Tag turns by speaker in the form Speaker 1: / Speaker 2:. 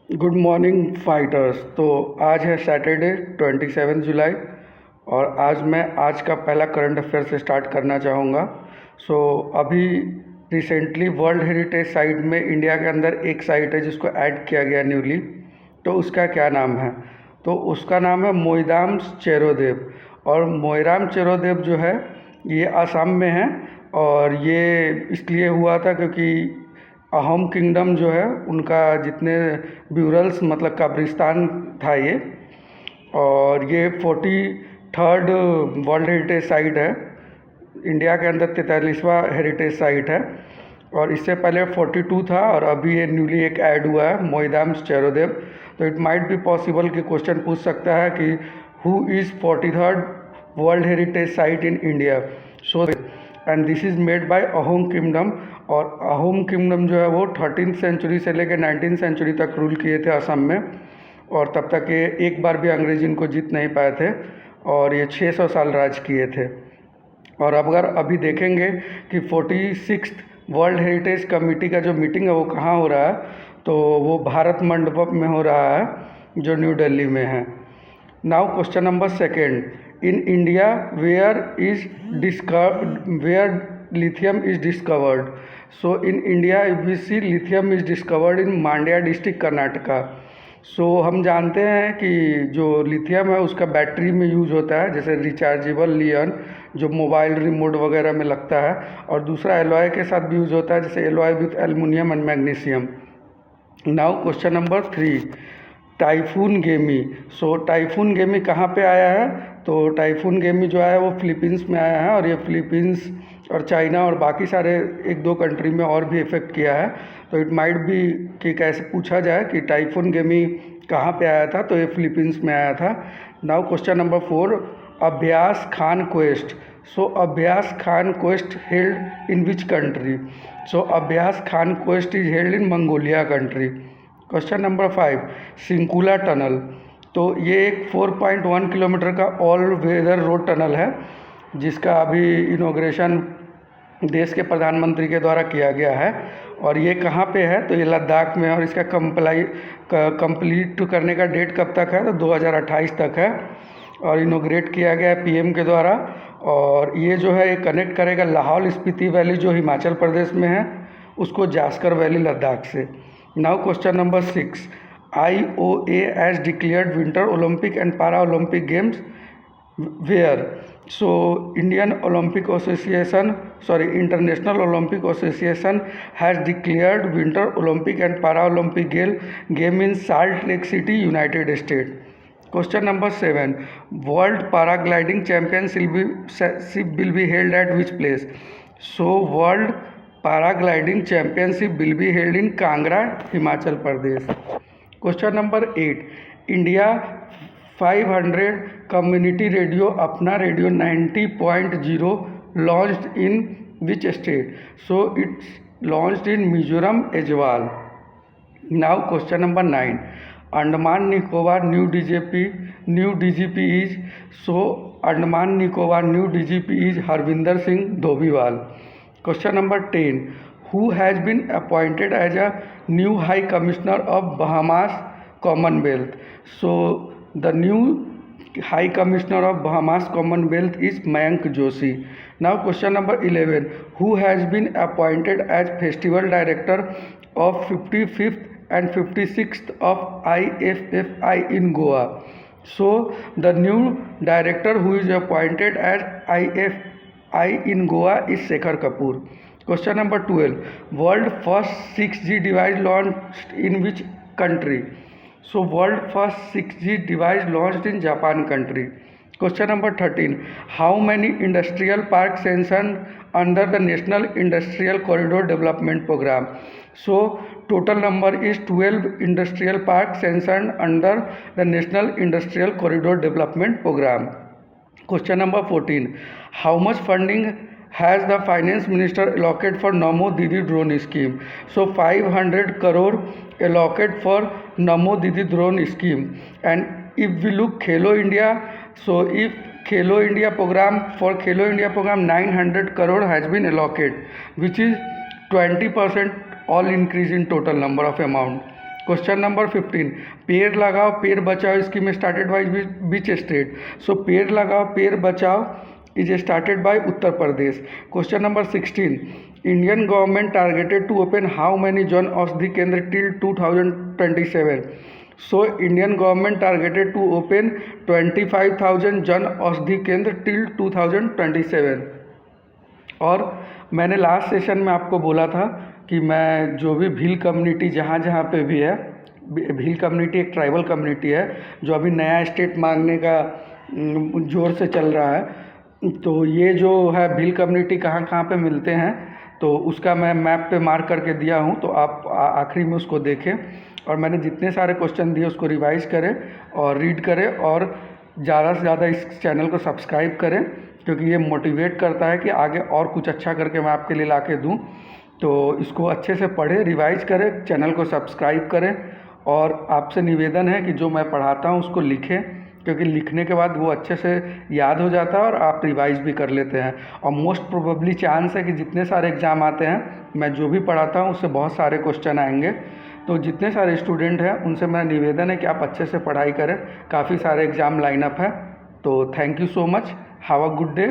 Speaker 1: Good morning fighters. तो आज है सैटरडे 27 जुलाई और आज मैं आज का पहला करंट अफेयर से स्टार्ट करना चाहूँगा। अभी रिसेंटली वर्ल्ड हेरिटेज साइट में इंडिया के अंदर एक साइट है जिसको ऐड किया गया न्यूली। तो उसका क्या नाम है? तो उसका नाम है मोईराम चेरोदेव। और मोईराम चेरोदेव जो है ये असम में है और ये इसलिए हुआ था क्योंकि अहोम किंगडम जो है उनका जितने ब्यूरल्स मतलब कब्रिस्तान था ये, और ये 43rd वर्ल्ड हेरिटेज साइट है। इंडिया के अंदर 43वां हेरिटेज साइट है और इससे पहले 42 था और अभी ये न्यूली एक ऐड हुआ है मोईराम चेरोदेव। तो इट माइट बी पॉसिबल कि क्वेश्चन पूछ सकता है कि who is 43rd world heritage site in India. So and this is made by Ahom kingdom. और अहोम किंगडम जो है वो 13th सेंचुरी से लेकर 19th सेंचुरी तक रूल किए थे असम में, और तब तक ये एक बार भी अंग्रेज इनको जीत नहीं पाए थे और ये 600 साल राज किए थे। और अगर अभी देखेंगे कि 46th वर्ल्ड हेरिटेज कमेटी का जो मीटिंग है वो कहाँ हो रहा है, तो वो भारत मंडपम में हो रहा है जो न्यू दिल्ली में है। Now question number second, in India where lithium is discovered. So in India if we see lithium is discovered in Mandya district Karnataka. हम जानते हैं कि जो लिथियम है उसका बैटरी में यूज़ होता है, जैसे रिचार्जेबल लियन जो मोबाइल रिमोट वगैरह में लगता है, और दूसरा एलॉय के साथ भी यूज़ होता है, जैसे alloy with aluminium and magnesium. Now question number 3, typhoon गेमी। टाइफून गेमी कहाँ पे आया है? तो टाइफून गेमी जो आया है वो फिलीपींस में आया है और ये फिलीपींस और चाइना और बाकी सारे एक दो कंट्री में और भी इफ़ेक्ट किया है। तो इट माइट भी कि कैसे पूछा जाए कि टाइफून गेमी कहाँ पे आया था, तो ये फिलीपींस में आया था। नाउ क्वेश्चन नंबर 4, अभ्यास खान क्वेस्ट। अभ्यास Khaan Quest held in which country? अभ्यास Khaan Quest is held in Mongolia country. Question number 5, Shinku La tunnel. तो ये एक 4.1 किलोमीटर का ऑल वेदर रोड टनल है जिसका अभी इनॉग्रेशन देश के प्रधानमंत्री के द्वारा किया गया है। और ये कहाँ पे है? तो ये लद्दाख में है और इसका कंप्लीट करने का डेट कब तक है? तो 2028 तक है और इनॉग्रेट किया गया है पीएम के द्वारा। और ये जो है ये कनेक्ट करेगा लाहौल स्पीति वैली जो हिमाचल प्रदेश में है उसको जास्कर वैली लद्दाख से। Now question number 6, IOA has declared Winter Olympic and Paralympic Games where? International Olympic Association has declared Winter Olympic and Paralympic game in Salt Lake City, United States. Question number 7, World Paragliding Championship will be held at which place? World Paragliding Championship will be held in Kangra, Himachal Pradesh. Question number 8, India 500 community radio Apna radio 90.0 launched in which state? It's launched in Mizoram Aizawl. Now question number 9, Andaman Nicobar new DGP is? Andaman Nicobar new DGP is Harvinder Singh Dhobiwal. Question number 10, who has been appointed as a new High Commissioner of Bahamas Commonwealth? The new High Commissioner of Bahamas Commonwealth is Mayank Joshi. Now question number 11, who has been appointed as Festival Director of 55th and 56th of IFFI in Goa? The new director who is appointed as IFFI in Goa is Shekhar Kapoor. Question number 12, world first 6G device launched in which country? World first 6G device launched in Japan country. Question number 13, how many industrial parks sanctioned under the National Industrial Corridor Development Program? Total number is 12 industrial parks sanctioned under the National Industrial Corridor Development Program. Question number 14, how much funding has the finance minister allocated for Namo Didi drone scheme? 500 crore allocated for Namo Didi drone scheme. And if we look Khelo India, if Khelo India program 900 crore has been allocated, which is 20% all increase in total number of amount. Question number 15, Ped Lagao Ped Bachao scheme started by which state? So Ped Lagao Ped Bachao is started by Uttar Pradesh. Question number 16, Indian government targeted to open how many Jan Aushadhi Kendra till 2027? So Indian government targeted to open 25,000 Jan Aushadhi Kendra till 2027। और मैंने last session में आपको बोला था कि मैं जो भी भील कम्युनिटी जहाँ जहाँ पे भी है, भील कम्युनिटी एक ट्राइबल कम्युनिटी है जो अभी नया स्टेट मांगने का जोर से चल रहा है, तो ये जो है भील कम्युनिटी कहाँ कहाँ पे मिलते हैं तो उसका मैं मैप पे मार्क करके दिया हूँ, तो आप आखिरी में उसको देखें और मैंने जितने सारे क्वेश्चन दिए उसको रिवाइज करें और रीड करें और ज़्यादा से ज़्यादा इस चैनल को सब्सक्राइब करें, क्योंकि ये मोटिवेट करता है कि आगे और कुछ अच्छा करके मैं आपके लिए ला के दूँ। तो इसको अच्छे से पढ़ें, रिवाइज करें, चैनल को सब्सक्राइब करें और आपसे निवेदन है कि जो मैं पढ़ाता हूँ उसको लिखें, क्योंकि लिखने के बाद वो अच्छे से याद हो जाता है और आप रिवाइज भी कर लेते हैं। और मोस्ट प्रोबेबली चांस है कि जितने सारे एग्ज़ाम आते हैं मैं जो भी पढ़ाता हूँ उससे बहुत सारे क्वेश्चन आएंगे, तो जितने सारे स्टूडेंट हैं उनसे मेरा निवेदन है कि आप अच्छे से पढ़ाई करें, काफ़ी सारे एग्ज़ाम लाइनअप है। तो thank you so much, have a good day.